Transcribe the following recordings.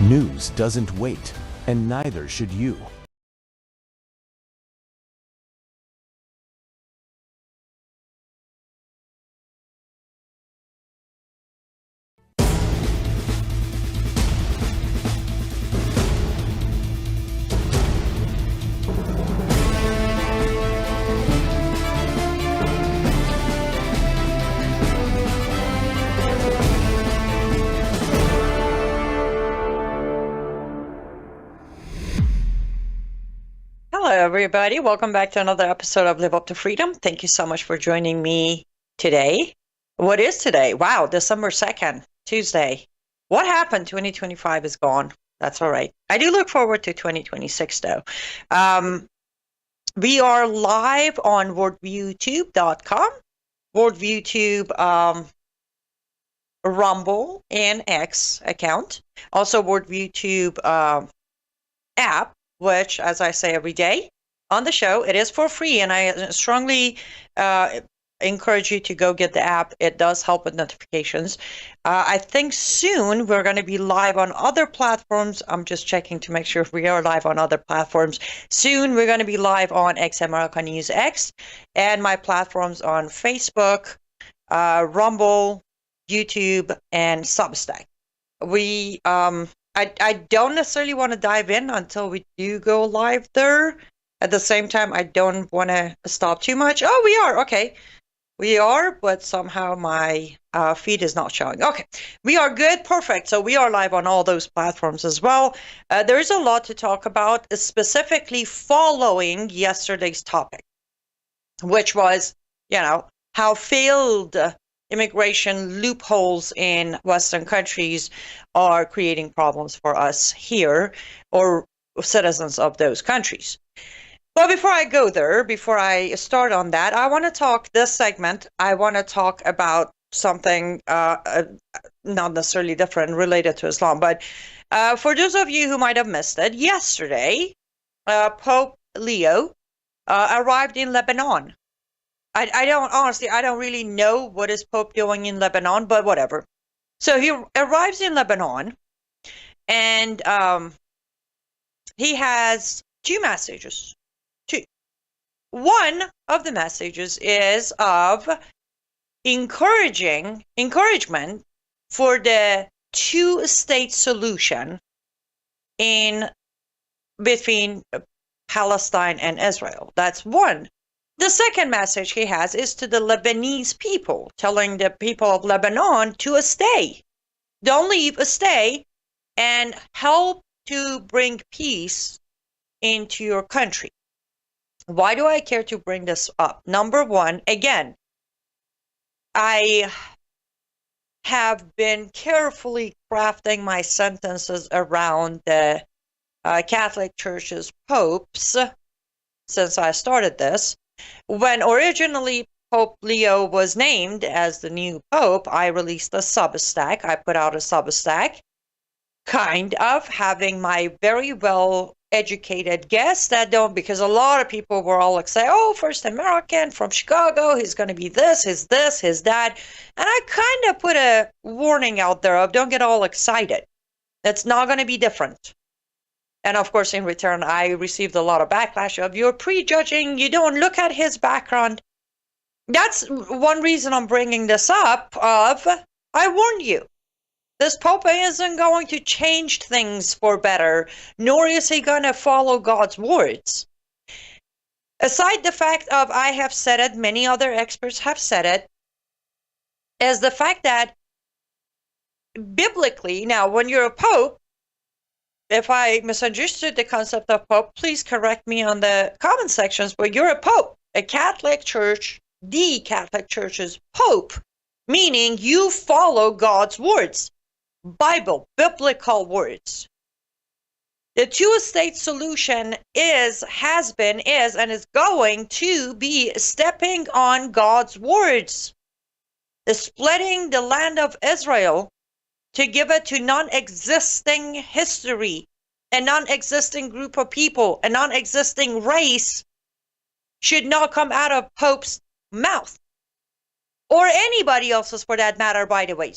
News doesn't wait, and neither should you. Hello, everybody. Welcome back to another episode of Live Up to Freedom. Thank you so much for joining me today. What is today? Wow, December 2nd, Tuesday. What happened? 2025 is gone. That's all right. I do look forward to 2026, though. We are live on worldviewtube.com, worldviewtube, Rumble, and X account. Also, worldviewtube app, which, as I say every day on the show, it is for free, and I strongly encourage you to go get the app. It does help with notifications. I think soon we're going to be live on other platforms. I'm just checking to make sure if we are live on other platforms. Soon we're going to be live on X America News X, and my platforms on Facebook, Rumble, YouTube, and Substack. I don't necessarily want to dive in until we do go live there. At the same time, I don't want to stop too much. Oh, we are. Okay. We are, but somehow my feed is not showing. Okay. We are good. Perfect. So we are live on all those platforms as well. There is a lot to talk about, specifically following yesterday's topic, which was, how failed immigration loopholes in Western countries are creating problems for us here, or citizens of those countries. But before I go there, before I start on that, I want to talk this segment. I want to talk about something not necessarily different related to Islam. But for those of you who might have missed it, yesterday, Pope Leo arrived in Lebanon. I don't really know what is Pope doing in Lebanon, but whatever. So he arrives in Lebanon, and he has two messages. One of the messages is of encouragement for the two-state solution between Palestine and Israel. That's one. The second message he has is to the Lebanese people, telling the people of Lebanon to stay. Don't leave, stay, and help to bring peace into your country. Why do I care to bring this up? Number one, again, I have been carefully crafting my sentences around the Catholic Church's popes since I started this. When originally Pope Leo was named as the new pope, I released a Substack. I put out a Substack, kind of having my very well-educated guests that don't, because a lot of people were all like, say, oh, first American from Chicago, he's going to be this, his that. And I kind of put a warning out there of don't get all excited. It's not going to be different. And of course, in return, I received a lot of backlash of you're prejudging, you don't look at his background. That's one reason I'm bringing this up of, I warned you. This Pope isn't going to change things for better, nor is he going to follow God's words. Aside the fact of I have said it, many other experts have said it, is the fact that biblically, now when you're a Pope, if I misunderstood the concept of Pope, please correct me on the comment sections, but you're a Pope, a Catholic Church, the Catholic Church's Pope, meaning you follow God's words, Bible, biblical words. The two-state solution has been, and is going to be stepping on God's words. The splitting the land of Israel to give it to non-existing history, a non-existing group of people, a non-existing race, should not come out of Pope's mouth. Or anybody else's for that matter, by the way.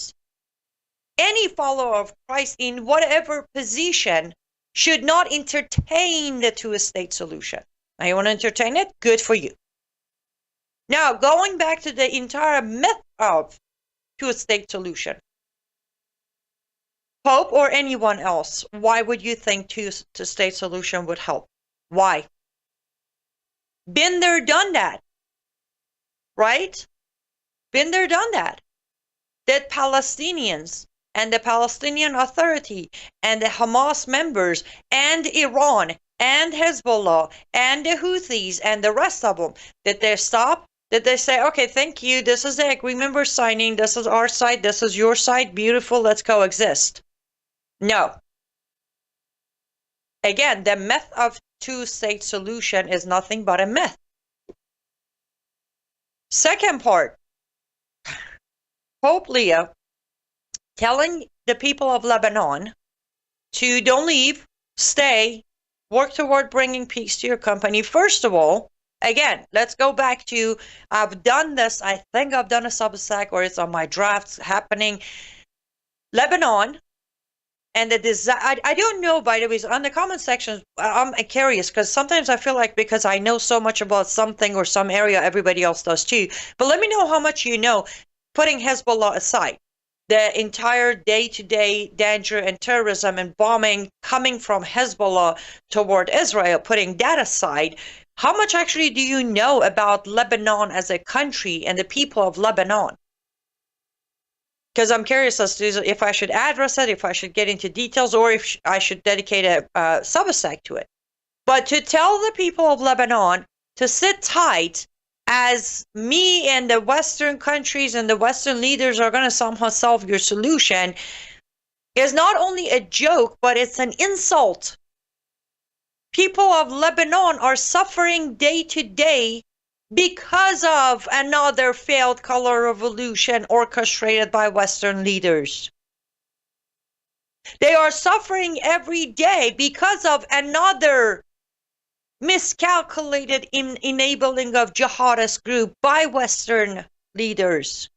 any follower of Christ in whatever position should not entertain the two-state solution. Now, you want to entertain it? Good for you. Now, going back to the entire myth of two-state solution. Pope or anyone else, why would you think two-state solution would help? Why? Been there, done that. Right? Been there, done that. That Palestinians and the Palestinian Authority and the Hamas members and Iran and Hezbollah and the Houthis and the rest of them, did they stop? Did they say, okay, thank you, this is the agreement we're signing, this is our side, this is your side, beautiful, let's coexist? No. Again, the myth of two-state solution is nothing but a myth. Second part, Pope Leo telling the people of Lebanon to don't leave, stay, work toward bringing peace to your company. First of all, again, let's go back to, I've done this, I think I've done a Substack or it's on my drafts happening. Lebanon and the desire, I don't know, by the way, on the comment section, I'm curious because sometimes I feel like because I know so much about something or some area, everybody else does too. But let me know how much you know, putting Hezbollah aside. The entire day-to-day danger and terrorism and bombing coming from Hezbollah toward Israel, putting that aside, how much actually do you know about Lebanon as a country and the people of Lebanon? Because I'm curious as to if I should address it, if I should get into details, or if I should dedicate a Substack to it. But to tell the people of Lebanon to sit tight as me and the Western countries and the Western leaders are going to somehow solve your solution is not only a joke, but it's an insult. People of Lebanon are suffering day to day because of another failed color revolution orchestrated by Western leaders. They are suffering every day because of another miscalculated enabling of jihadist group by Western leaders.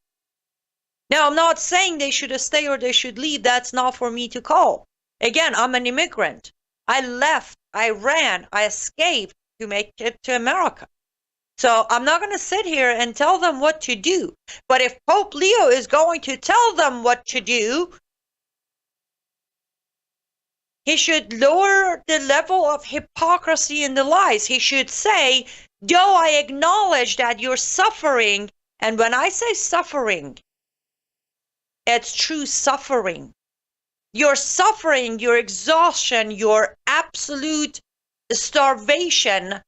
Now, I'm not saying they should stay or they should leave. That's not for me to call. Again, I'm an immigrant. I left, I ran, I escaped to make it to America. So I'm not going to sit here and tell them what to do. But if Pope Leo is going to tell them what to do, he should lower the level of hypocrisy in the lies. He should say, though I acknowledge that you're suffering, and when I say suffering, it's true suffering. Your suffering, your exhaustion, your absolute starvation,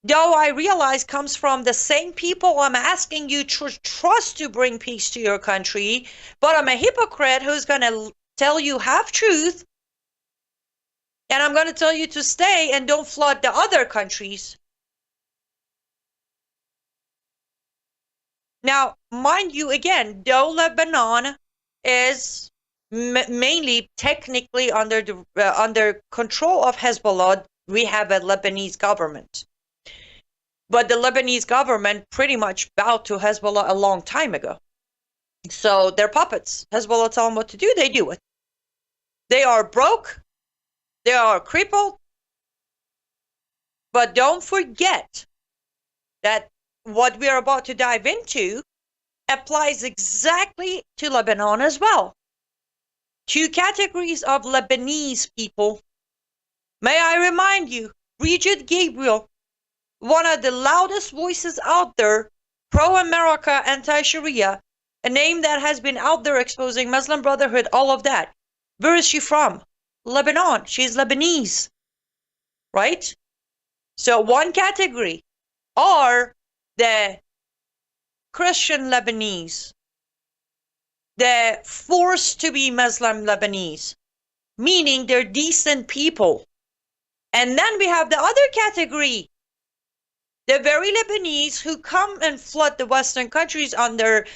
though I realize comes from the same people I'm asking you to trust to bring peace to your country, but I'm a hypocrite who's going to tell you half-truth, and I'm going to tell you to stay and don't flood the other countries. Now, mind you, again, though Lebanon is mainly technically under control of Hezbollah, we have a Lebanese government. But the Lebanese government pretty much bowed to Hezbollah a long time ago. So they're puppets. Hezbollah tell them what to do, they do it. They are broke. They are crippled. But don't forget that what we are about to dive into applies exactly to Lebanon as well. Two categories of Lebanese people. May I remind you, Brigitte Gabriel, one of the loudest voices out there, pro-America, anti-Sharia, a name that has been out there exposing Muslim Brotherhood, all of that. Where is she from? Lebanon. She's Lebanese, right? So one category are the Christian Lebanese, the forced to be Muslim Lebanese, meaning they're decent people. And then we have the other category, the very Lebanese who come and flood the Western countries under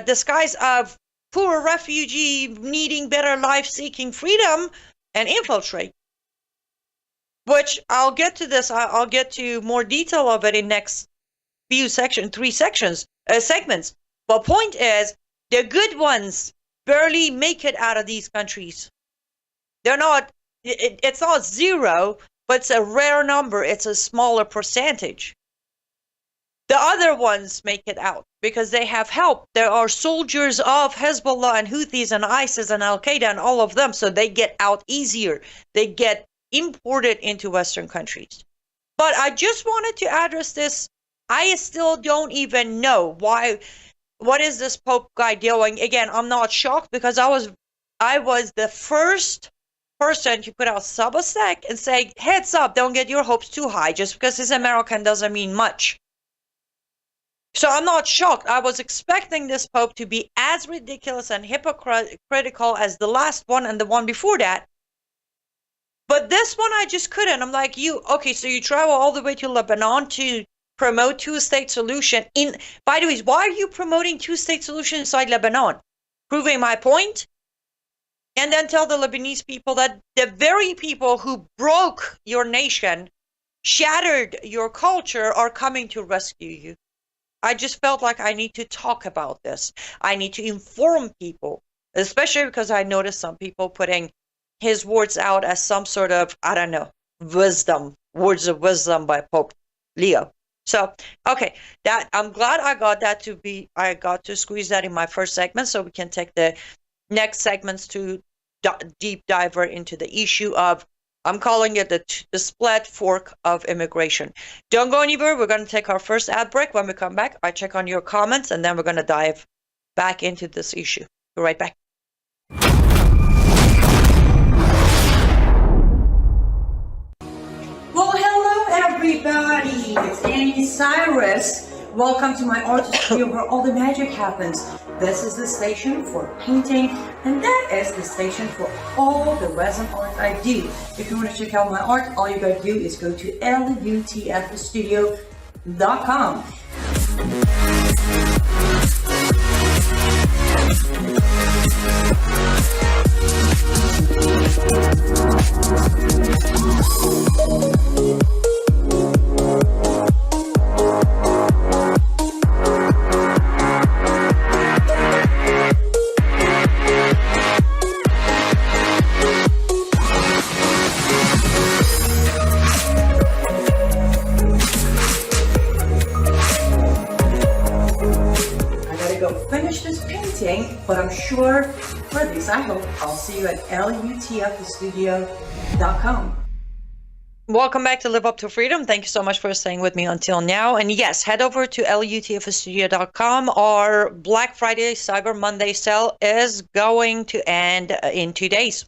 disguise of poor refugee needing better life, seeking freedom, and infiltrate. Which I'll get to this. I'll get to more detail of it in next few segments. But point is, the good ones, barely make it out of these countries. They're not, it's not zero, but it's a rare number. It's a smaller percentage. The other ones make it out because they have help. There are soldiers of Hezbollah and Houthis and ISIS and Al-Qaeda and all of them, so they get out easier. They get imported into Western countries. But I just wanted to address this. I still don't even know why. What is this Pope guy doing? Again, I'm not shocked because I was the first person to put out Substack and say, heads up, don't get your hopes too high. Just because he's American doesn't mean much. So I'm not shocked. I was expecting this Pope to be as ridiculous and hypocritical as the last one and the one before that. But this one I just couldn't. I'm like, okay, so you travel all the way to Lebanon to promote two-state solution. By the way, why are you promoting two-state solution inside Lebanon? Proving my point? And then tell the Lebanese people that the very people who broke your nation, shattered your culture, are coming to rescue you. I just felt like I need to talk about this. I need to inform people, especially because I noticed some people putting his words out as some sort of, I don't know, wisdom, words of wisdom by Pope Leo. So, okay, that I'm glad I got to squeeze that in my first segment so we can take the next segments to deep dive into the issue of, I'm calling it the split fork of immigration. Don't go anywhere. We're going to take our first ad break. When we come back, I check on your comments, and then we're going to dive back into this issue. Be right back. Well, hello, everybody. It's Annie Cyrus. Welcome to my art studio where all the magic happens. This is the station for painting, and that is the station for all the resin art I do. If you want to check out my art, all you gotta do is go to lutfstudio.com. But I'm sure, or at least I hope, I'll see you at lutfstudio.com. Welcome back to Live Up to Freedom. Thank you so much for staying with me until now. And yes, head over to lutfstudio.com. Our Black Friday, Cyber Monday sale is going to end in 2 days.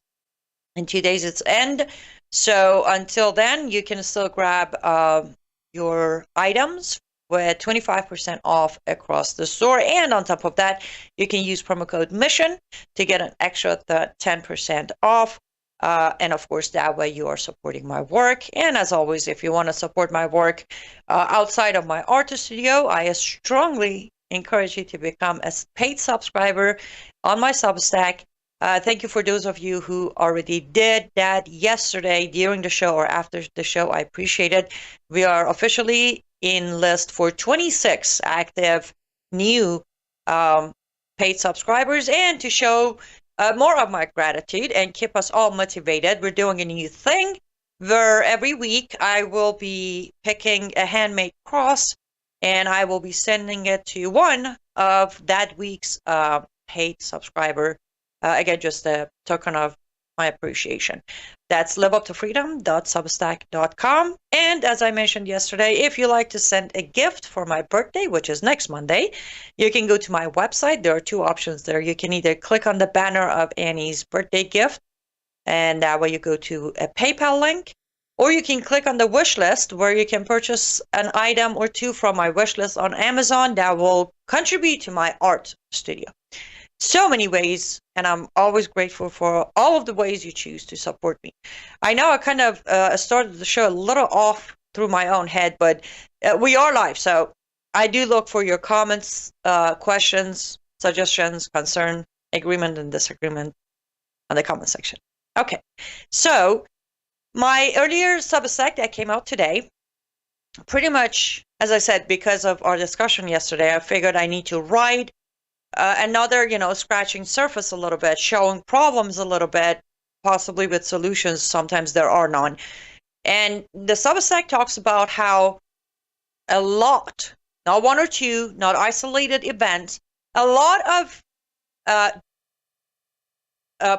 In 2 days it's end. So until then, you can still grab your items with 25% off across the store. And on top of that, you can use promo code MISSION to get an extra 10% off. And of course, that way you are supporting my work. And as always, if you want to support my work outside of my artist studio, I strongly encourage you to become a paid subscriber on my Substack. Thank you for those of you who already did that yesterday during the show or after the show. I appreciate it. We are officially in list for 26 active new paid subscribers, and to show more of my gratitude and keep us all motivated, we're doing a new thing where every week I will be picking a handmade cross and I will be sending it to one of that week's paid subscriber. Again, just a token of my appreciation. That's liveuptofreedom.substack.com. And as I mentioned yesterday, if you like to send a gift for my birthday, which is next Monday, you can go to my website. There are two options there. You can either click on the banner of Annie's birthday gift, and that way you go to a PayPal link, or you can click on the wish list where you can purchase an item or two from my wish list on Amazon that will contribute to my art studio. So many ways, and I'm always grateful for all of the ways you choose to support me. I know I kind of started the show a little off through my own head, but we are live, so I do look for your comments, questions, suggestions, concern, agreement, and disagreement on the comment section. Okay, so my earlier Substack that came out today, pretty much, as I said, because of our discussion yesterday, I figured I need to write another, scratching surface a little bit, showing problems a little bit, possibly with solutions. Sometimes there are none. And the Substack talks about how a lot, not one or two, not isolated events, a lot of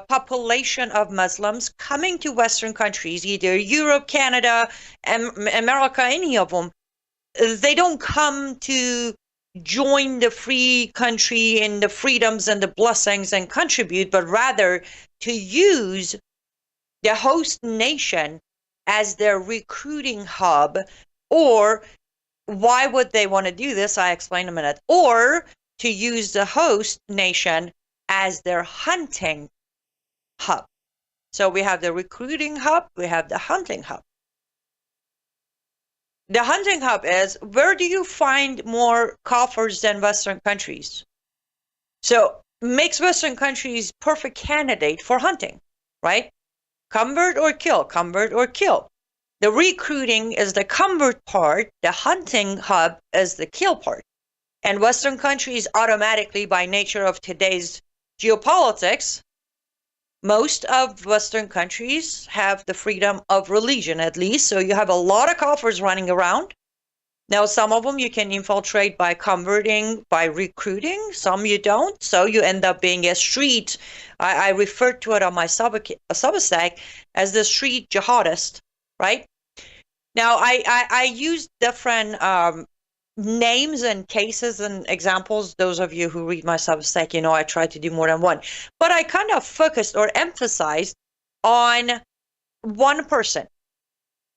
population of Muslims coming to Western countries, either Europe, Canada, America, any of them, they don't come to join the free country and the freedoms and the blessings and contribute, but rather to use the host nation as their recruiting hub. Or why would they want to do this? I explain in a minute. Or to use the host nation as their hunting hub. So we have the recruiting hub, we have the hunting hub. The hunting hub is, where do you find more coffers than Western countries? So makes Western countries perfect candidate for hunting, right? Convert or kill, convert or kill. The recruiting is the convert part, the hunting hub is the kill part. And Western countries automatically, by nature of today's geopolitics, most of Western countries have the freedom of religion, at least. So you have a lot of coffers running around. Now, some of them you can infiltrate by converting, by recruiting. Some you don't. So you end up being a street. I refer to it on my Substack as the street jihadist, right? Now, I use different names and cases and examples. Those of you who read my Substack, I try to do more than one. But I kind of focused or emphasized on one person,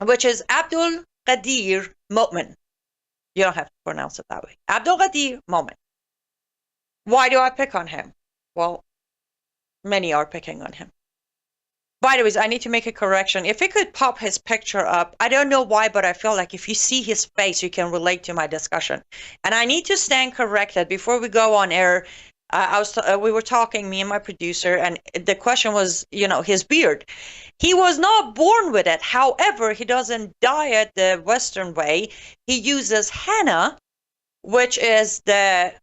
which is Abdul Qadir Mo'min. You don't have to pronounce it that way. Abdul Qadir Mo'min. Why do I pick on him? Well, many are picking on him. By the way, I need to make a correction. If it could pop his picture up, I don't know why, but I feel like if you see his face, you can relate to my discussion. And I need to stand corrected before we go on air. We were talking, me and my producer, and the question was, his beard. He was not born with it. However, he doesn't dye it the Western way. He uses henna, which is the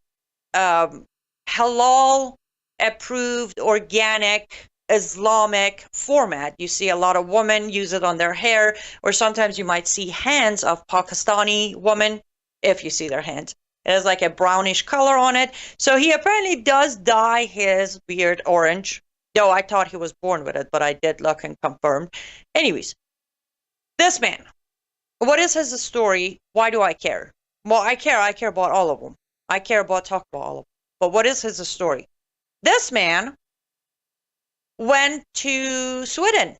halal approved organic Islamic format. You see a lot of women use it on their hair, or sometimes you might see hands of Pakistani women, if you see their hands. It has like a brownish color on it. So he apparently does dye his beard orange, though I thought he was born with it, but I did look and confirmed. Anyways, this man, what is his story? Why do I care? Well, I care about all of them. I care about talking about all of them. But what is his story? This man went to Sweden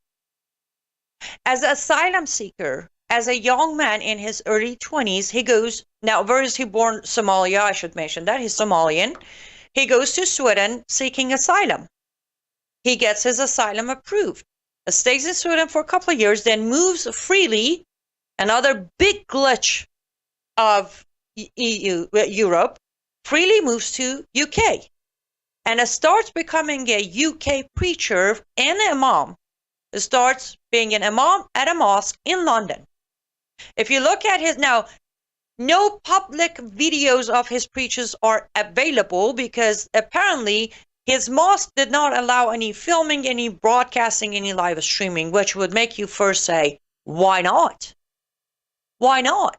as an asylum seeker. As a young man in his early 20s, he goes, now where is he born? Somalia, I should mention that. He's Somalian. He goes to Sweden seeking asylum. He gets his asylum approved. Stays in Sweden for a couple of years, then moves freely. Another big glitch of Europe, freely moves to UK. And starts becoming a UK preacher and imam. Starts being an imam at a mosque in London. If you look at his, now, no public videos of his preachers are available because apparently his mosque did not allow any filming, any broadcasting, any live streaming, which would make you first say, why not? Why not?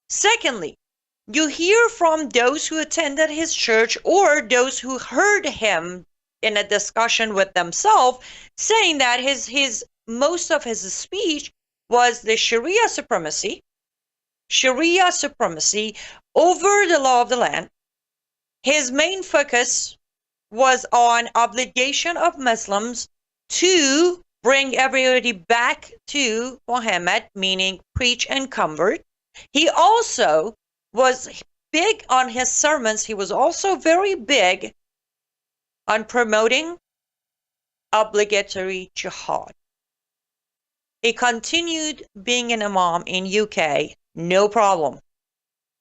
Secondly, you hear from those who attended his church or those who heard him in a discussion with themselves saying that his most of his speech was the Sharia supremacy over the law of the land. His main focus was on obligation of Muslims to bring everybody back to Muhammad, meaning preach and convert. He also was big on his sermons. He was also very big on promoting obligatory jihad. He continued being an imam in UK, no problem.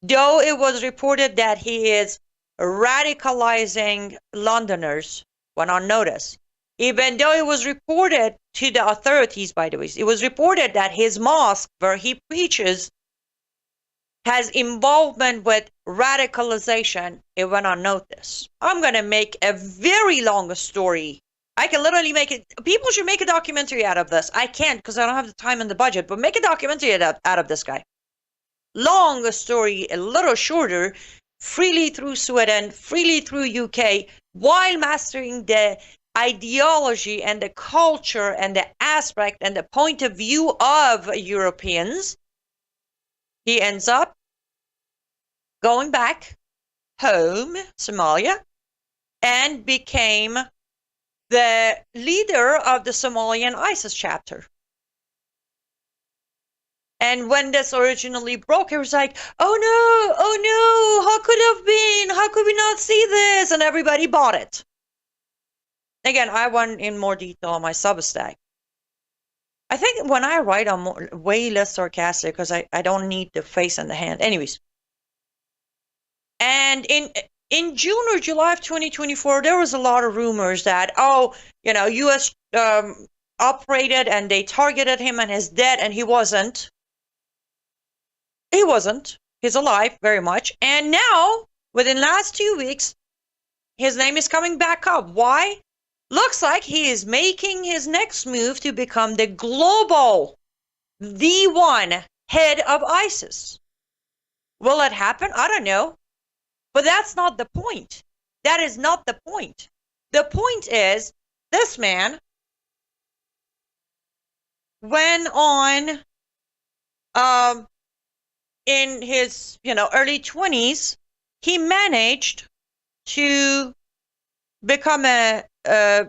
Though it was reported that he is radicalizing Londoners, went unnoticed. Even though it was reported to the authorities, by the way, it was reported that his mosque where he preaches has involvement with radicalization, it went unnoticed. I'm going to make a very long story. I can literally make it. People should make a documentary out of this. I can't because I don't have the time and the budget, but make a documentary out of this guy. Long story, a little shorter, freely through Sweden, freely through UK, while mastering the ideology and the culture and the aspect and the point of view of Europeans. He ends up going back home, Somalia, and became the leader of the Somalian ISIS chapter. And when this originally broke, it was like, oh no, how could it have been? How could we not see this? And everybody bought it. Again, I went in more detail on my Substack. I think when I write, I'm way less sarcastic because I don't need the face and the hand. Anyways. And in June or July of 2024, there was a lot of rumors that, U.S. operated and they targeted him and he's dead, and he wasn't. He wasn't. He's alive very much. And now, within the last 2 weeks, his name is coming back up. Why? Looks like he is making his next move to become the global, the one head of ISIS. Will it happen? I don't know. But that's not the point. That is not the point. The point is, this man went on in his early 20s, he managed to become a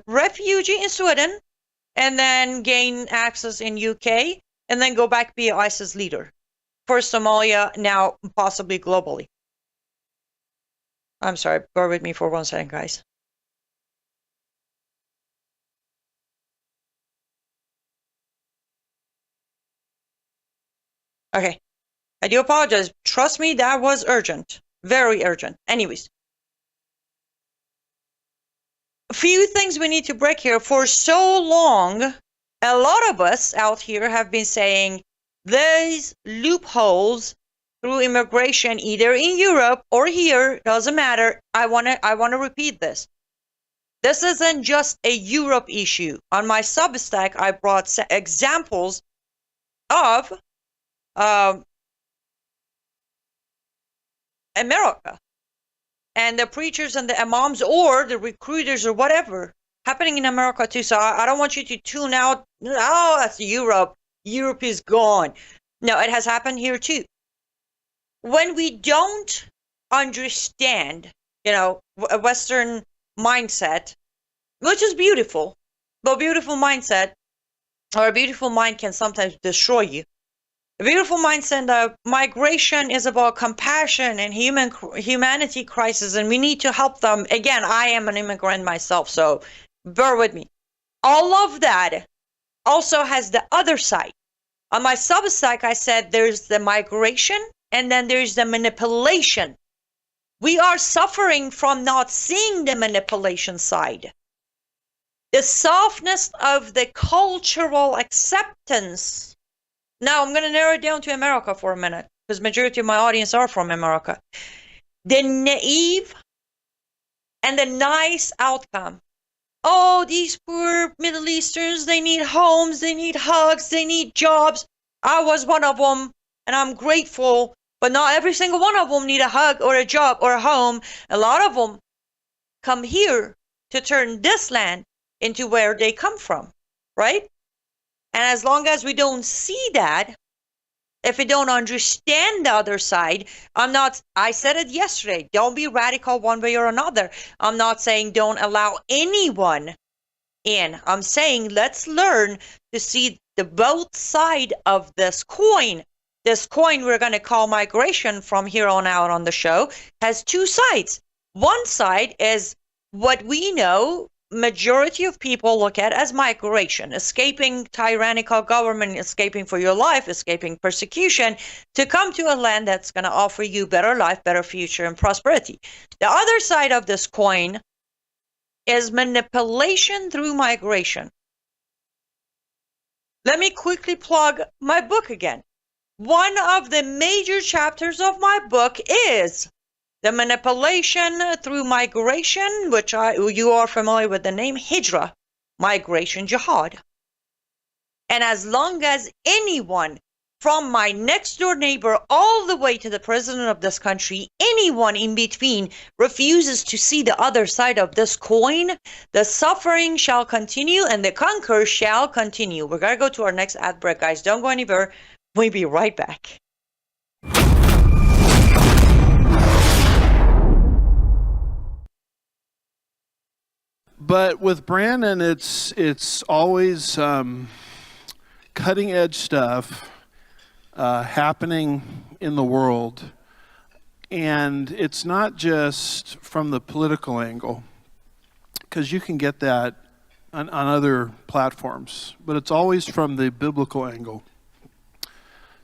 refugee in Sweden and then gain access in UK and then go back be ISIS leader for Somalia, now possibly globally. I'm sorry, bear with me for 1 second, guys. Okay, I do apologize. Trust me, that was urgent. Very urgent. Anyways. A few things we need to break here. For so long, a lot of us out here have been saying these loopholes through immigration, either in Europe or here, doesn't matter. I want to repeat this. This isn't just a Europe issue. On my Substack, I brought examples of America and the preachers and the imams or the recruiters or whatever happening in America too. So I don't want you to tune out. Oh, that's Europe. Europe is gone. No, it has happened here too. When we don't understand, a Western mindset, which is beautiful, but beautiful mindset or a beautiful mind can sometimes destroy you. A beautiful mindset of migration is about compassion and humanity crisis, and we need to help them. Again, I am an immigrant myself, so bear with me. All of that also has the other side. On my Substack, I said there's the migration and then there's the manipulation. We are suffering from not seeing the manipulation side. The softness of the cultural acceptance. Now, I'm going to narrow it down to America for a minute, because majority of my audience are from America. The naive and the nice outcome. Oh, these poor Middle Easterns, they need homes, they need hugs, they need jobs. I was one of them, and I'm grateful, but not every single one of them need a hug or a job or a home. A lot of them come here to turn this land into where they come from, right? And as long as we don't see that, if we don't understand the other side, I said it yesterday, don't be radical one way or another. I'm not saying don't allow anyone in. I'm saying let's learn to see the both side of this coin. This coin we're going to call migration from here on out on the show has two sides. One side is what we know majority of people look at as migration, escaping tyrannical government, escaping for your life, escaping persecution, to come to a land that's going to offer you better life, better future, and prosperity. The other side of this coin is manipulation through migration. Let me quickly plug my book again. One of the major chapters of my book is the manipulation through migration, which you are familiar with the name Hijra, migration jihad. And as long as anyone from my next door neighbor all the way to the president of this country, anyone in between refuses to see the other side of this coin, the suffering shall continue and the conquer shall continue. We're going to go to our next ad break, guys. Don't go anywhere. We'll be right back. But with Brandon, it's always cutting edge stuff happening in the world, and it's not just from the political angle, because you can get that on other platforms, but it's always from the biblical angle.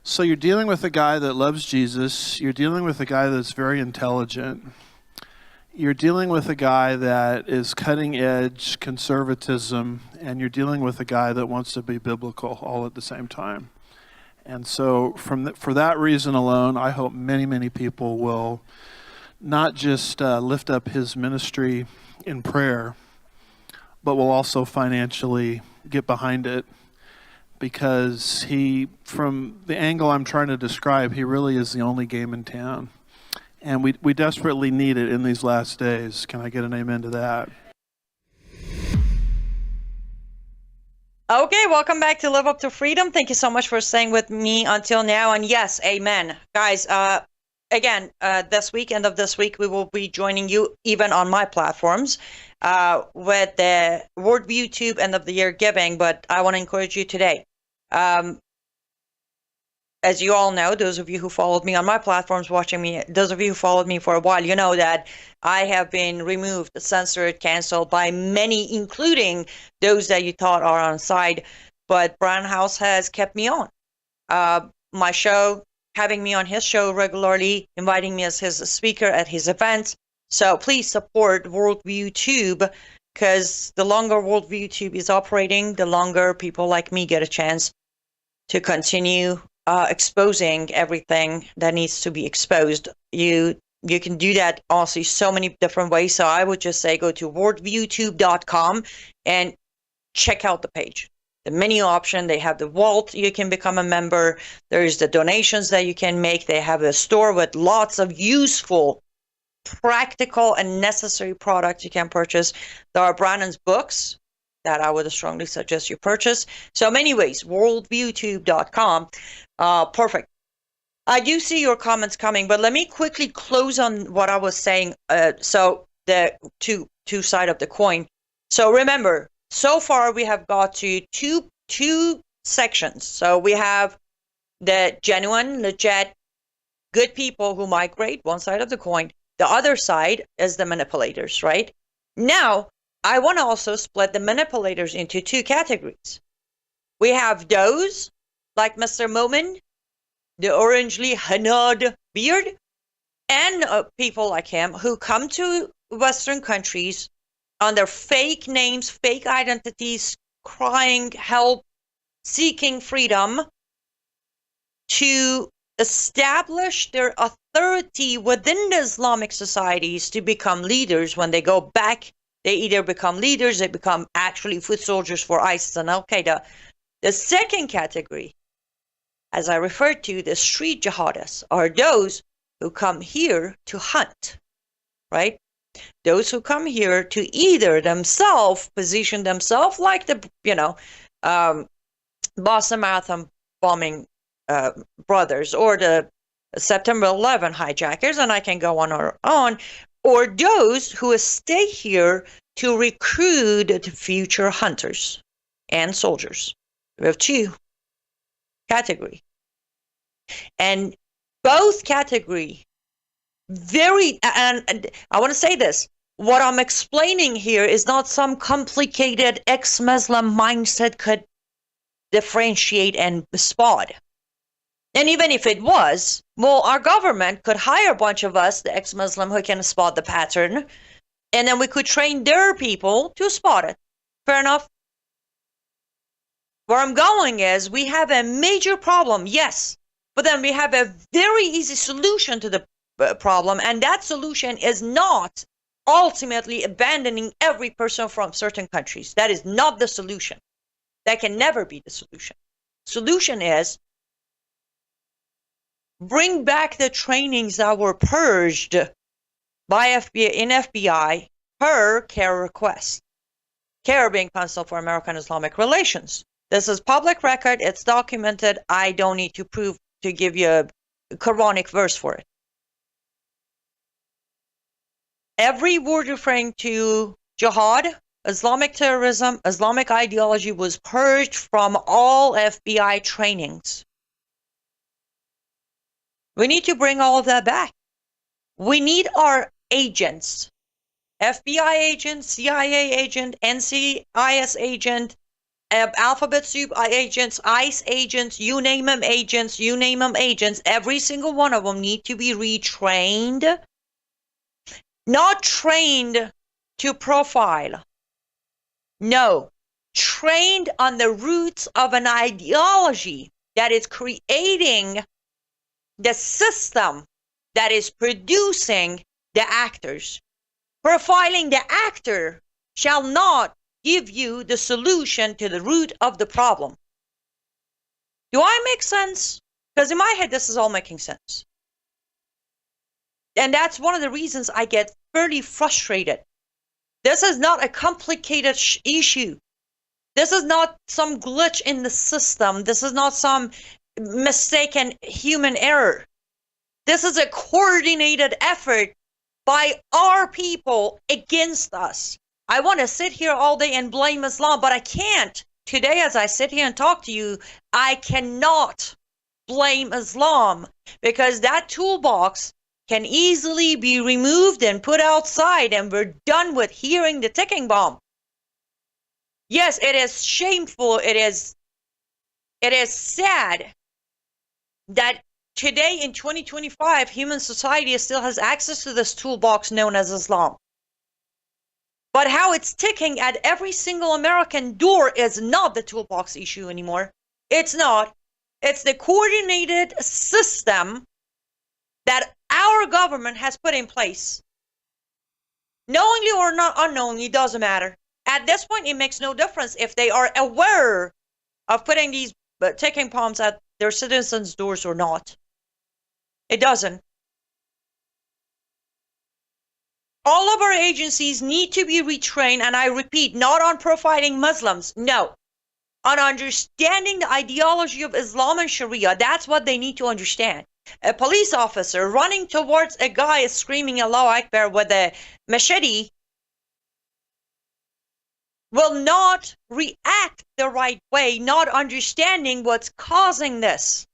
So you're dealing with a guy that loves Jesus, you're dealing with a guy that's very intelligent, you're dealing with a guy that is cutting edge conservatism, and you're dealing with a guy that wants to be biblical all at the same time. And so for that reason alone, I hope many, many people will not just lift up his ministry in prayer, but will also financially get behind it, because from the angle I'm trying to describe, he really is the only game in town. And we desperately need it in these last days. Can I get an amen to that? Okay, welcome back to Live Up to Freedom. Thank you so much for staying with me until now. And yes, amen. Guys, again, this week, end of this week, we will be joining you even on my platforms with the Worldview Tube end of the year giving. But I want to encourage you today. As you all know, those of you who followed me on my platforms, watching me, those of you who followed me for a while, you know that I have been removed, censored, canceled by many, including those that you thought are on side. But Brown House has kept me on. My show, having me on his show regularly, inviting me as his speaker at his events. So please support Worldview Tube, because the longer Worldview Tube is operating, the longer people like me get a chance to continue exposing everything that needs to be exposed. You can do that also so many different ways. So I would just say go to worldviewtube.com and check out the page. The menu option, they have the vault, you can become a member. There's the donations that you can make. They have a store with lots of useful, practical, and necessary products you can purchase. There are Brandon's books that I would strongly suggest you purchase. So many ways, worldviewtube.com. Perfect. I do see your comments coming, but let me quickly close on what I was saying. So the two side of the coin. So remember, so far we have got to two sections. So we have the genuine, legit, good people who migrate, one side of the coin. The other side is the manipulators, right? Now, I want to also split the manipulators into two categories. We have those like Mr. Momin, the orangely Hanad beard, and people like him who come to Western countries under fake names, fake identities, crying help, seeking freedom to establish their authority within the Islamic societies to become leaders. When they go back, they either become leaders, they become actually foot soldiers for ISIS and Al-Qaeda. The second category, as I referred to, the street jihadists, are those who come here to hunt, right? Those who come here to either themselves position themselves like the, Boston Marathon bombing brothers, or the September 11 hijackers, and I can go on, or those who stay here to recruit the future hunters and soldiers. We have two categories. And both category and I want to say this, what I'm explaining here is not some complicated ex-Muslim mindset could differentiate and spot. And even if it was, well, our government could hire a bunch of us, the ex-Muslim, who can spot the pattern, and then we could train their people to spot it. Fair enough? Where I'm going is we have a major problem. Yes, But then we have a very easy solution to the problem, and that solution is not ultimately abandoning every person from certain countries. That is not the solution. That can never be the solution. Solution is bring back the trainings that were purged by FBI per CARE request. CARE being Council for American Islamic Relations. This is public record. It's documented. I don't need to prove to give you a Quranic verse for it. Every word referring to jihad, Islamic terrorism, Islamic ideology was purged from all FBI trainings. We need to bring all of that back. We need our agents, FBI agent, CIA agent, NCIS agent, Alphabet Soup agents, ICE agents, you name them agents, every single one of them need to be retrained. Not trained to profile. No, trained on the roots of an ideology that is creating the system that is producing the actors. Profiling the actor shall not give you the solution to the root of the problem. Do I make sense? Because in my head, this is all making sense. And that's one of the reasons I get fairly frustrated. This is not a complicated issue. This is not some glitch in the system. This is not some mistaken human error. This is a coordinated effort by our people against us. I want to sit here all day and blame Islam, but I can't. Today, as I sit here and talk to you, I cannot blame Islam because that toolbox can easily be removed and put outside, and we're done with hearing the ticking bomb. Yes, it is shameful. It is sad that today in 2025, human society still has access to this toolbox known as Islam. But how it's ticking at every single American door is not the toolbox issue anymore. It's not. It's the coordinated system that our government has put in place. Knowingly or not unknowingly, doesn't matter. At this point, it makes no difference if they are aware of putting these ticking bombs at their citizens' doors or not. It doesn't. All of our agencies need to be retrained, and I repeat, not on profiling Muslims, no. On understanding the ideology of Islam and Sharia. That's what they need to understand. A police officer running towards a guy screaming Allahu Akbar with a machete will not react the right way, not understanding what's causing this.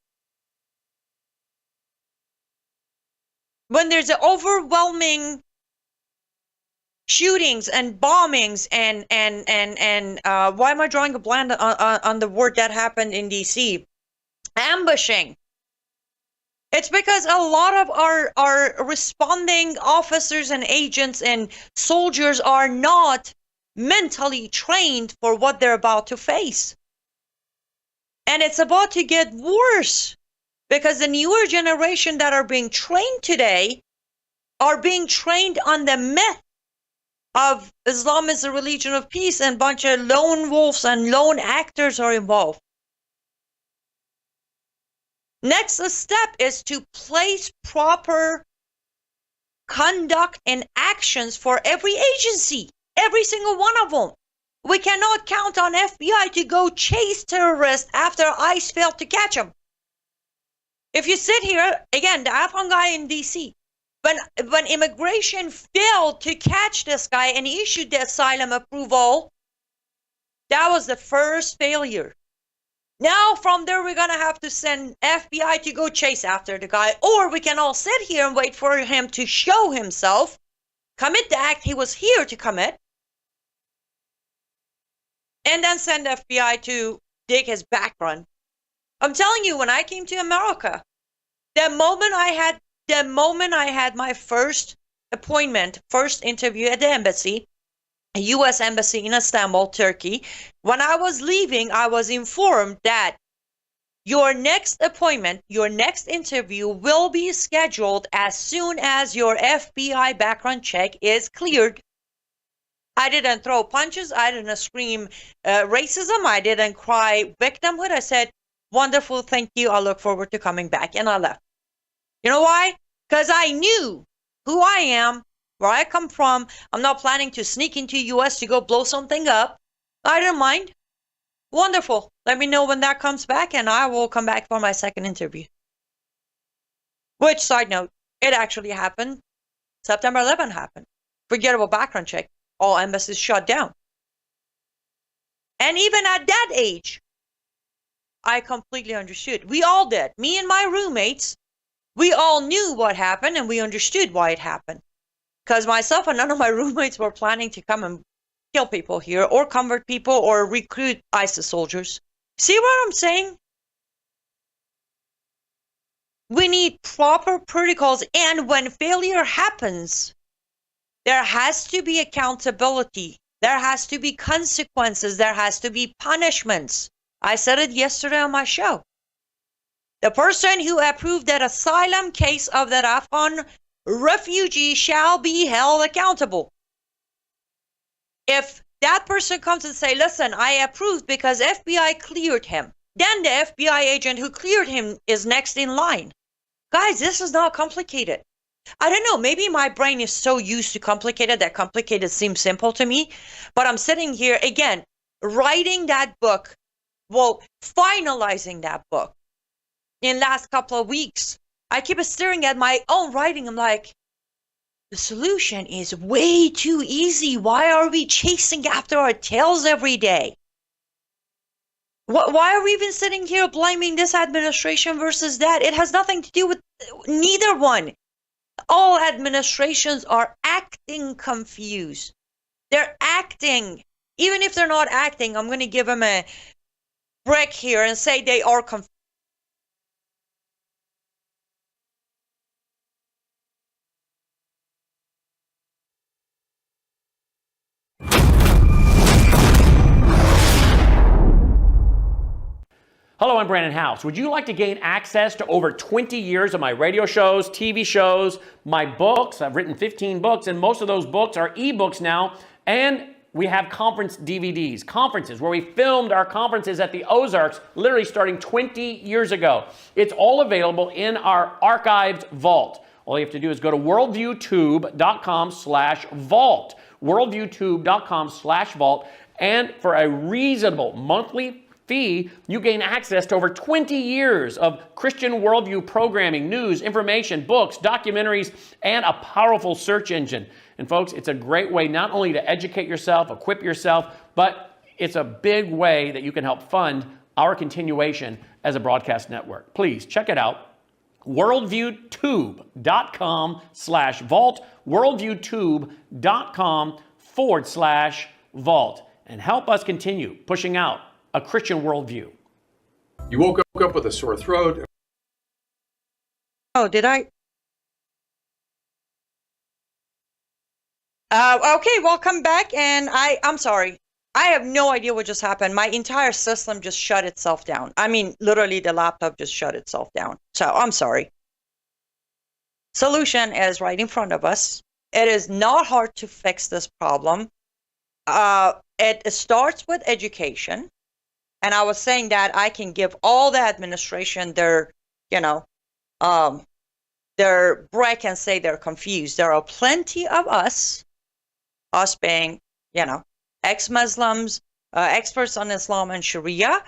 When there's an overwhelming shootings and bombings and why am I drawing a blank on the word that happened in DC? Ambushing. It's because a lot of our responding officers and agents and soldiers are not mentally trained for what they're about to face. And it's about to get worse because the newer generation that are being trained today are being trained on the myth of Islam is a religion of peace, and a bunch of lone wolves and lone actors are involved. Next step is to place proper conduct and actions for every agency, every single one of them. We cannot count on FBI to go chase terrorists after ICE failed to catch them. If you sit here, again, the Afghan guy in DC, when immigration failed to catch this guy and issued the asylum approval, that was the first failure. Now from there, we're going to have to send FBI to go chase after the guy, or we can all sit here and wait for him to show himself, commit the act he was here to commit, and then send FBI to dig his background. I'm telling you, when I came to America, the moment I had my first appointment, first interview at the embassy, a U.S. embassy in Istanbul, Turkey, when I was leaving, I was informed that Your next appointment, your next interview will be scheduled as soon as your FBI background check is cleared. I didn't throw punches. I didn't scream racism. I didn't cry victimhood. I said, wonderful, thank you. I look forward to coming back. And I left. You know why? Because I knew who I am, where I come from. I'm not planning to sneak into U.S. to go blow something up. I didn't mind. Wonderful. Let me know when that comes back, and I will come back for my second interview. Which, side note, it actually happened. September 11 happened. Forget about background check. All embassies shut down. And even at that age, I completely understood. We all did. Me and my roommates, we all knew what happened, and we understood why it happened. Because myself and none of my roommates were planning to come and kill people here, or convert people, or recruit ISIS soldiers. See what I'm saying? We need proper protocols, and when failure happens, there has to be accountability. There has to be consequences. There has to be punishments. I said it yesterday on my show. The person who approved that asylum case of that Afghan refugee shall be held accountable. If that person comes and say, listen, I approved because FBI cleared him, then the FBI agent who cleared him is next in line. Guys, this is not complicated. I don't know, maybe my brain is so used to complicated that complicated seems simple to me, but I'm sitting here, again, writing that book, well, finalizing that book in last couple of weeks. I keep staring at my own writing. I'm like, the solution is way too easy. Why are we chasing after our tails every day? Why are we even sitting here blaming this administration versus that? It has nothing to do with neither one. All administrations are acting confused. They're acting. Even if they're not acting, I'm going to give them a break here and say they are confused. Hello, I'm Brandon House. Would you like to gain access to over 20 years of my radio shows, TV shows, my books? I've written 15 books, and most of those books are ebooks now. And we have conference DVDs, conferences where we filmed our conferences at the Ozarks, literally starting 20 years ago. It's all available in our archived vault. All you have to do is go to worldviewtube.com/vault, worldviewtube.com/vault, and for a reasonable monthly fee, you gain access to over 20 years of Christian worldview programming, news, information, books, documentaries, and a powerful search engine. And folks, it's a great way not only to educate yourself, equip yourself, but it's a big way that you can help fund our continuation as a broadcast network. Please check it out. worldviewtube.com/vault, worldviewtube.com/vault, and help us continue pushing out a Christian worldview. You woke up with a sore throat. Oh, did I? Okay, welcome back. And I'm sorry. I have no idea what just happened. My entire system just shut itself down. I mean, literally the laptop just shut itself down. So I'm sorry. Solution is right in front of us. It is not hard to fix this problem. It starts with education. And I was saying that I can give all the administration their break and say they're confused. There are plenty of us being, ex-Muslims, experts on Islam and Sharia.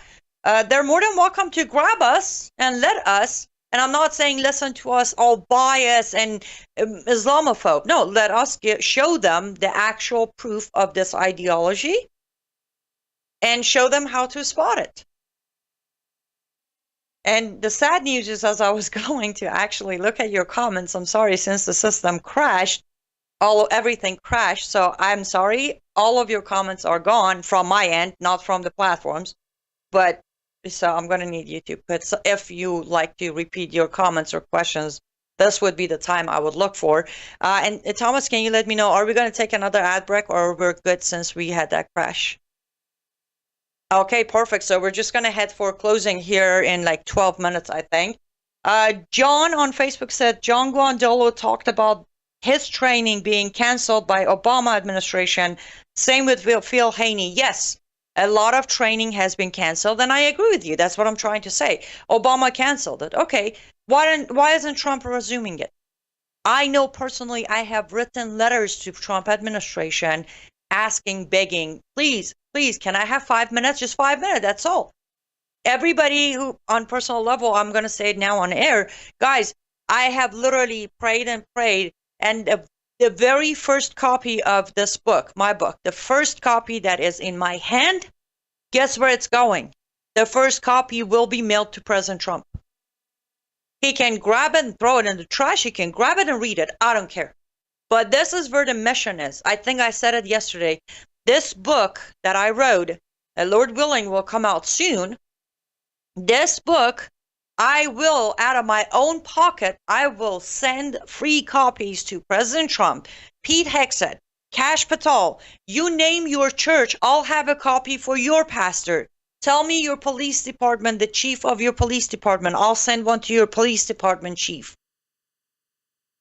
They're more than welcome to grab us and let us, and I'm not saying listen to us all biased and Islamophobe. No, let us show them the actual proof of this ideology and show them how to spot it. And the sad news is, as I was going to actually look at your comments, I'm sorry, since the system crashed, everything crashed, so I'm sorry. All of your comments are gone from my end, not from the platforms. But so I'm going to need you to put, so if you like to repeat your comments or questions, this would be the time I would look for. And Thomas, can you let me know, are we going to take another ad break, or we're good since we had that crash? Okay, perfect. So we're just going to head for closing here in like 12 minutes, I think. John on Facebook said John Guandolo talked about his training being canceled by Obama administration. Same with Phil Haney. Yes, a lot of training has been canceled, and I agree with you. That's what I'm trying to say. Obama canceled it. Okay, why isn't Trump resuming it? I know personally I have written letters to Trump administration asking, begging, please, can I have 5 minutes? Just 5 minutes, that's all. Everybody who, on personal level, I'm going to say it now on air, guys, I have literally prayed and prayed, and the very first copy of this book, my book, the first copy that is in my hand, guess where it's going? The first copy will be mailed to President Trump. He can grab it and throw it in the trash. He can grab it and read it. I don't care. But this is where the mission is. I think I said it yesterday. This book that I wrote, Lord willing, will come out soon. This book, I will, out of my own pocket, I will send free copies to President Trump, Pete Hegseth, Kash Patel. You name your church, I'll have a copy for your pastor. Tell me your police department, the chief of your police department. I'll send one to your police department chief.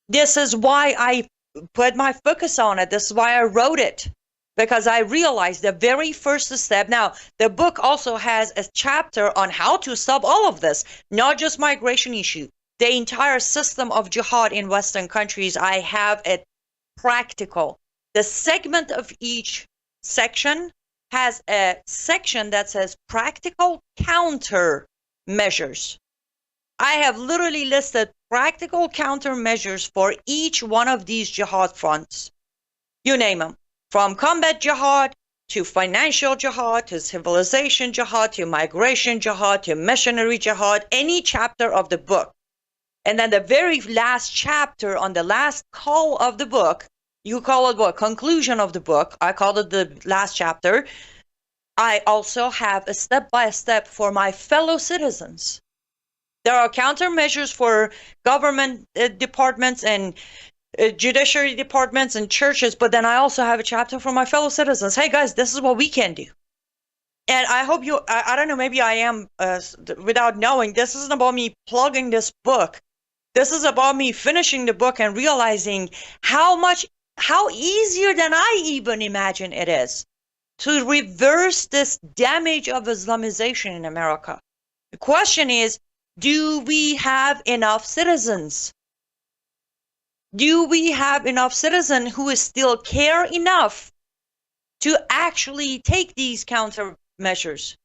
This is why I put my focus on it. This is why I wrote it. Because I realized the very first step. Now, the book also has a chapter on how to stop all of this. Not just migration issue. The entire system of jihad in Western countries, I have it practical. The segment of each section has a section that says practical countermeasures. I have literally listed practical countermeasures for each one of these jihad fronts. You name them. From combat jihad to financial jihad to civilization jihad to migration jihad to missionary jihad, any chapter of the book. And then the very last chapter on the last call of the book, you call it what? Conclusion of the book. I call it the last chapter. I also have a step-by-step for my fellow citizens. There are countermeasures for government departments and judiciary departments and churches, but then I also have a chapter for my fellow citizens. Hey guys, this is what we can do. And I hope you, I don't know, maybe I am, without knowing, this isn't about me plugging this book. This is about me finishing the book and realizing how easier than I even imagine it is to reverse this damage of Islamization in America. The question is, do we have enough citizens? Do we have enough citizens who still care enough to actually take these countermeasures,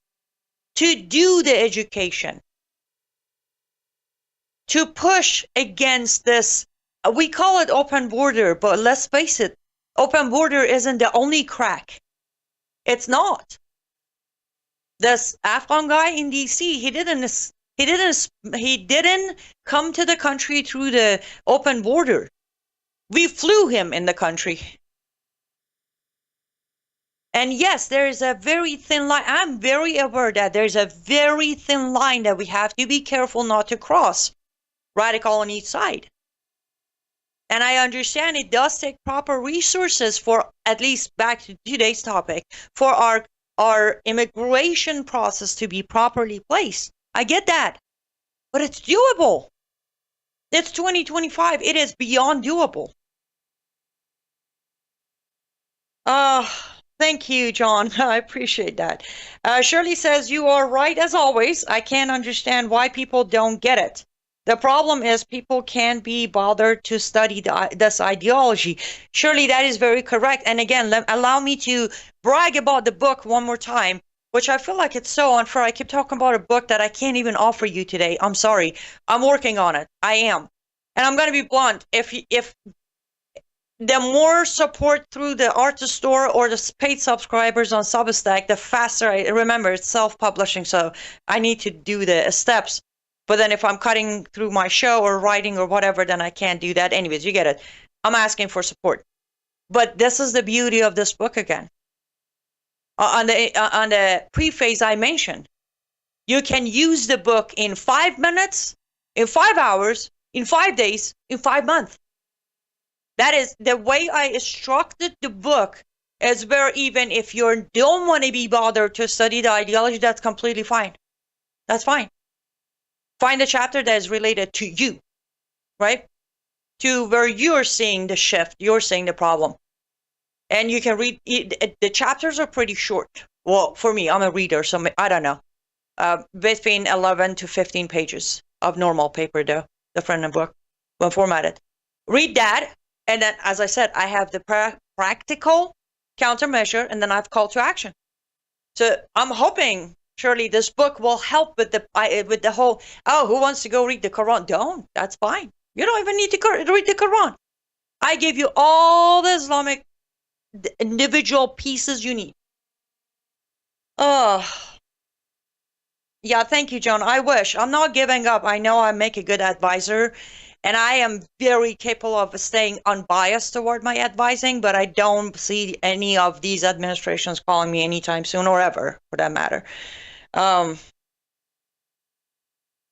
to do the education, to push against this? We call it open border, but let's face it, open border isn't the only crack. It's not. This Afghan guy in DC, he didn't come to the country through the open border. We flew him in the country. And yes, there is a very thin line. I'm very aware that there's a very thin line that we have to be careful not to cross. Radical on each side. And I understand it does take proper resources for, at least back to today's topic, for our immigration process to be properly placed. I get that. But it's doable. It's 2025. It is beyond doable. Thank you, John. I appreciate that. Shirley says, you are right as always. I can't understand why people don't get it. The problem is people can't be bothered to study this ideology. Surely that is very correct. And again, allow me to brag about the book one more time, which I feel like it's so unfair. I keep talking about a book that I can't even offer you today. I'm sorry. I'm working on it. I am. And I'm going to be blunt. If the more support through the artist store or the paid subscribers on Substack, the faster remember, it's self-publishing, so I need to do the steps. But then if I'm cutting through my show or writing or whatever, then I can't do that. Anyways, you get it. I'm asking for support. But this is the beauty of this book again. On the preface I mentioned, you can use the book in 5 minutes, in 5 hours, in 5 days, in 5 months. That is the way I structured the book. It's where even if you don't want to be bothered to study the ideology, that's completely fine. That's fine. Find a chapter that is related to you, right? To where you're seeing the shift, you're seeing the problem. And you can read, the chapters are pretty short. Well, for me, I'm a reader, so I don't know. Between 11 to 15 pages of normal paper, though, the front book, when formatted. Read that, and then, as I said, I have the practical countermeasure, and then I have call to action. So I'm hoping, surely, this book will help with the whole, oh, who wants to go read the Quran? Don't. That's fine. You don't even need to read the Quran. I gave you all the Islamic individual pieces you need. Oh, yeah, thank you, John. I wish. I'm not giving up. I know I make a good advisor, and I am very capable of staying unbiased toward my advising, but I don't see any of these administrations calling me anytime soon, or ever, for that matter.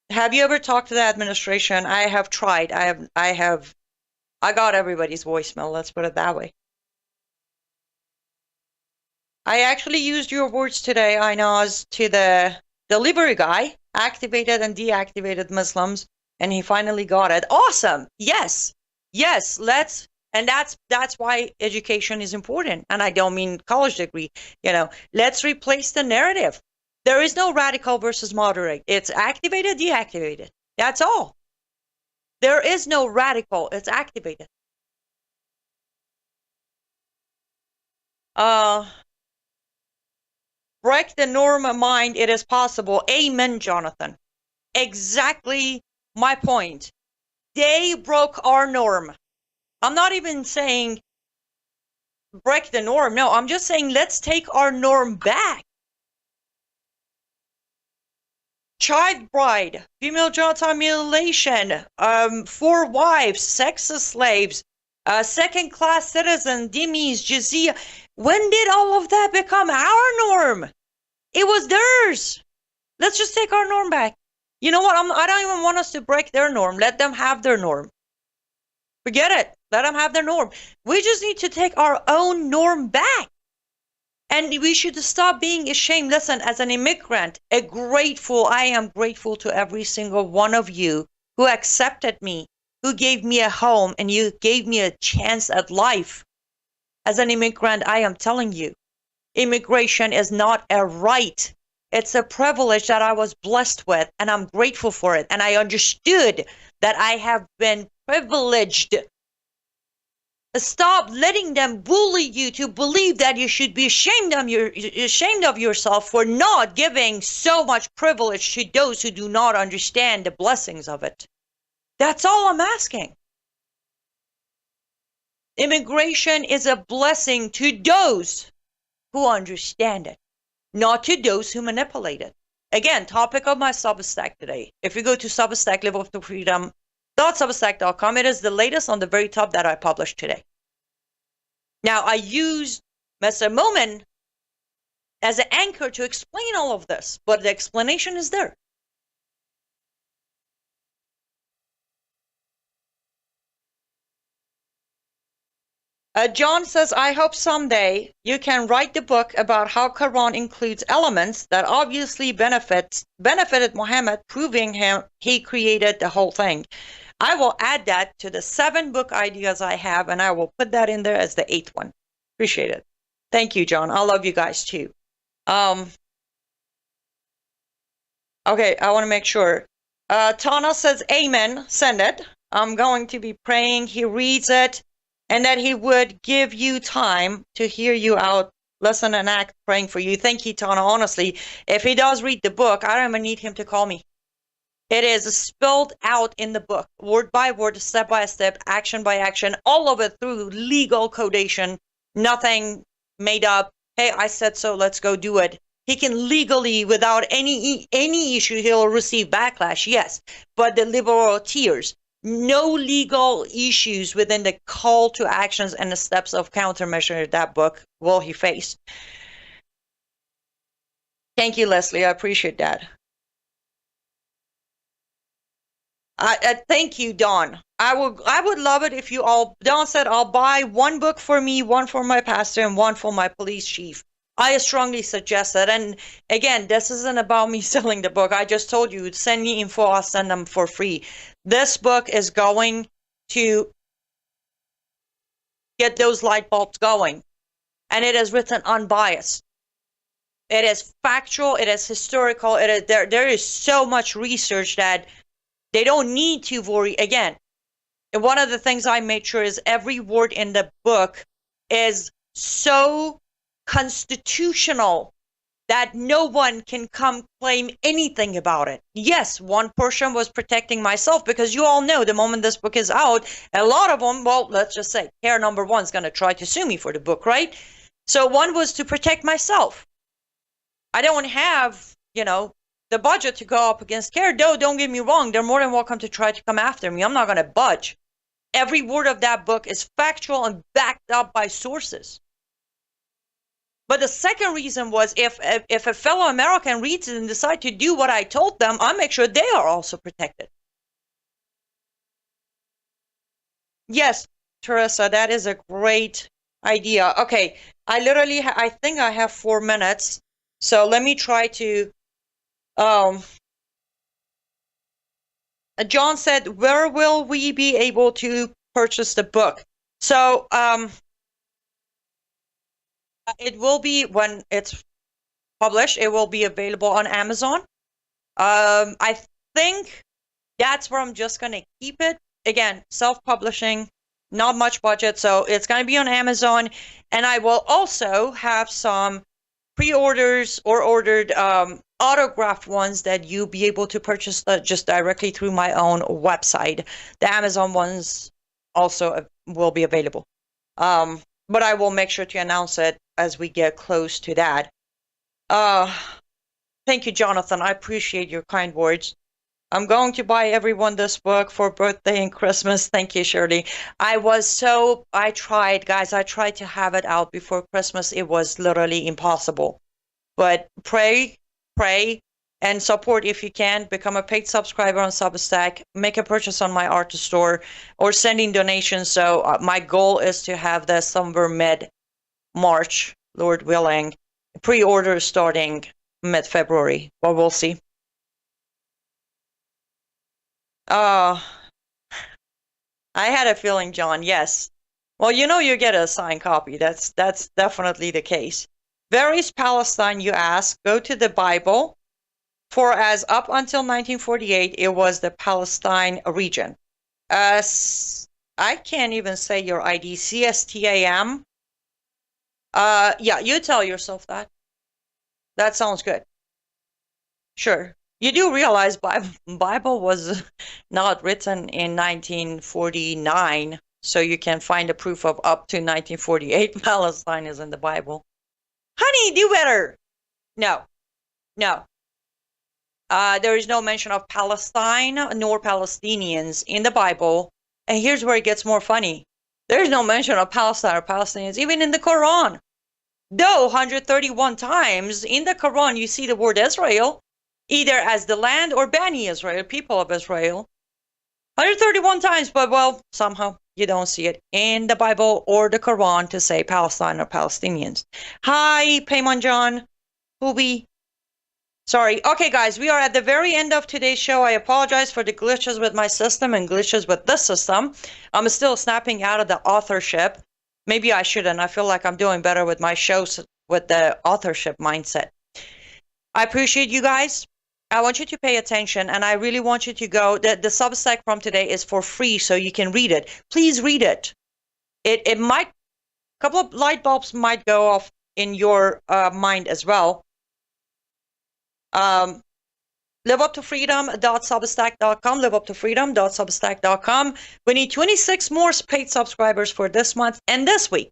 Have you ever talked to the administration? I have tried. I got everybody's voicemail, let's put it that way. I actually used your words today, Inaz, to the delivery guy, activated and deactivated Muslims, and he finally got it. Awesome. Yes. Yes, and that's why education is important. And I don't mean college degree, let's replace the narrative. There is no radical versus moderate. It's activated, deactivated. That's all. There is no radical. It's activated. Break the norm of mind. It is possible. Amen, Jonathan. Exactly my point. They broke our norm. I'm not even saying break the norm. No, I'm just saying let's take our norm back. Child bride, female genital mutilation, 4 wives, sexist slaves, second-class citizen, dhimmis, jizya. When did all of that become our norm? It was theirs. Let's just take our norm back. You know what? I don't even want us to break their norm. Let them have their norm. Forget it. Let them have their norm. We just need to take our own norm back. And we should stop being ashamed. Listen, as an immigrant, I am grateful to every single one of you who accepted me, who gave me a home, and you gave me a chance at life. As an immigrant, I am telling you, immigration is not a right. It's a privilege that I was blessed with, and I'm grateful for it. And I understood that I have been privileged. Stop letting them bully you to believe that you should be ashamed of yourself for not giving so much privilege to those who do not understand the blessings of it. That's all I'm asking. Immigration is a blessing to those who understand it, not to those who manipulate it. Again, topic of my Substack today. If you go to Substack, liveuptofreedom.substack.com, it is the latest on the very top that I published today. Now, I used Mr. Momin as an anchor to explain all of this, but the explanation is there. John says, I hope someday you can write the book about how Quran includes elements that obviously benefited Muhammad, proving he created the whole thing. I will add that to the 7 book ideas I have, and I will put that in there as the 8th one. Appreciate it. Thank you, John. I love you guys too. Okay, I want to make sure. Tana says, Amen. Send it. I'm going to be praying he reads it, and that he would give you time to hear you out, listen and act, praying for you. Thank you, Tana. Honestly, if he does read the book, I don't even need him to call me. It is spelled out in the book, word by word, step by step, action by action, all of it through legal codation, nothing made up. Hey, I said so, let's go do it. He can legally, without any issue, he'll receive backlash, yes, but the liberal tears. No legal issues within the call to actions and the steps of countermeasure that book will he face. Thank you, Leslie. I appreciate that. Thank you, Dawn. I would love it if you all, Don said, I'll buy one book for me, one for my pastor, and one for my police chief. I strongly suggest that. And again, this isn't about me selling the book. I just told you, send me info, I'll send them for free. This book is going to get those light bulbs going. And it is written unbiased. It is factual, it is historical, it is there is so much research that they don't need to worry. Again, one of the things I made sure is every word in the book is so constitutional that no one can come claim anything about it. Yes, one portion was protecting myself, because you all know the moment this book is out, a lot of them, well, let's just say, care number one is going to try to sue me for the book, right? So one was to protect myself. I don't have, the budget to go up against care, though, don't get me wrong, they're more than welcome to try to come after me. I'm not going to budge. Every word of that book is factual and backed up by sources. But the second reason was if a fellow American reads it and decides to do what I told them, I'll make sure they are also protected. Yes, Teresa, that is a great idea. Okay, I think I have 4 minutes. So let me try to, John said, where will we be able to purchase the book? So, it will be, when it's published, it will be available on Amazon. I think that's where I'm just going to keep it. Again, self-publishing, not much budget, so it's going to be on Amazon. And I will also have some pre-orders or ordered autographed ones that you'll be able to purchase just directly through my own website. The Amazon ones also will be available. But I will make sure to announce it as we get close to that. Thank you, Jonathan. I appreciate your kind words. I'm going to buy everyone this book for birthday and Christmas. Thank you, Shirley. I tried, guys. I tried to have it out before Christmas. It was literally impossible. But pray, and support if you can. Become a paid subscriber on Substack. Make a purchase on my art store, or sending donations. So my goal is to have this somewhere mid-March, Lord willing. Pre-order starting mid-February. Well, we'll see. I had a feeling, John. Yes. Well, you get a signed copy. That's definitely the case. Where is Palestine, you ask? Go to the Bible. For as up until 1948, it was the Palestine region. I can't even say your ID. CSTAM. Yeah, you tell yourself that. That sounds good. Sure. You do realize Bible was not written in 1949, so you can find a proof of up to 1948 Palestine is in the Bible. Honey, do better. No. There is no mention of Palestine nor Palestinians in the Bible. And here's where it gets more funny. There's no mention of Palestine or Palestinians even in the Quran. Though 131 times in the Quran you see the word Israel, either as the land or Bani Israel, people of Israel. 131 times, but well, somehow you don't see it in the Bible or the Quran to say Palestine or Palestinians. Hi, Payman John, Hubi. Sorry. Okay, guys, we are at the very end of today's show. I apologize for the glitches with my system and glitches with this system. I'm still snapping out of the authorship. Maybe I shouldn't. I feel like I'm doing better with my shows with the authorship mindset. I appreciate you guys. I want you to pay attention, and I really want you to go. The Substack from today is for free, so you can read it. Please read it. It might, a couple of light bulbs might go off in your mind as well. liveuptofreedom.substack.com, liveuptofreedom.substack.com. We need 26 more paid subscribers for this month and this week.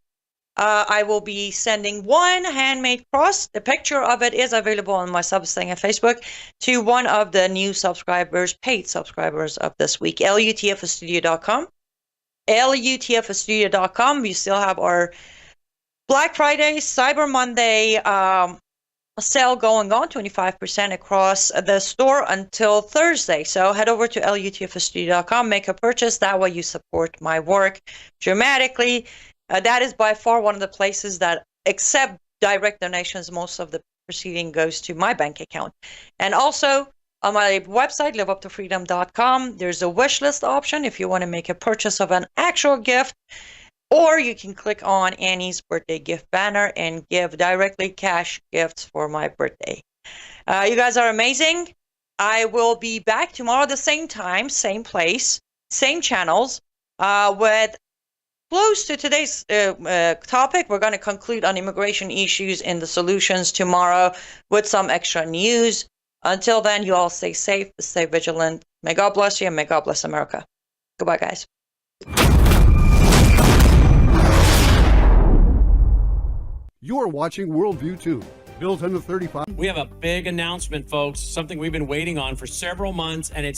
I will be sending one handmade cross. The picture of it is available on my Substack and Facebook to one of the new subscribers, paid subscribers of this week. LUTFstudio.com. LUTFstudio.com. We still have our Black Friday, Cyber Monday, sale going on, 25% across the store until Thursday. So head over to lutfstudio.com, make a purchase. That way you support my work dramatically. That is by far one of the places that accept direct donations. Most of the proceeding goes to my bank account. And also on my website, liveuptofreedom.com, there's a wish list option if you want to make a purchase of an actual gift. Or you can click on Annie's birthday gift banner and give directly cash gifts for my birthday. You guys are amazing. I will be back tomorrow at the same time, same place, same channels, with close to today's topic. We're going to conclude on immigration issues and the solutions tomorrow with some extra news. Until then, you all stay safe, stay vigilant. May God bless you and may God bless America. Goodbye, guys. You're watching Worldview 2, built under 35. We have a big announcement, folks, something we've been waiting on for several months, and it's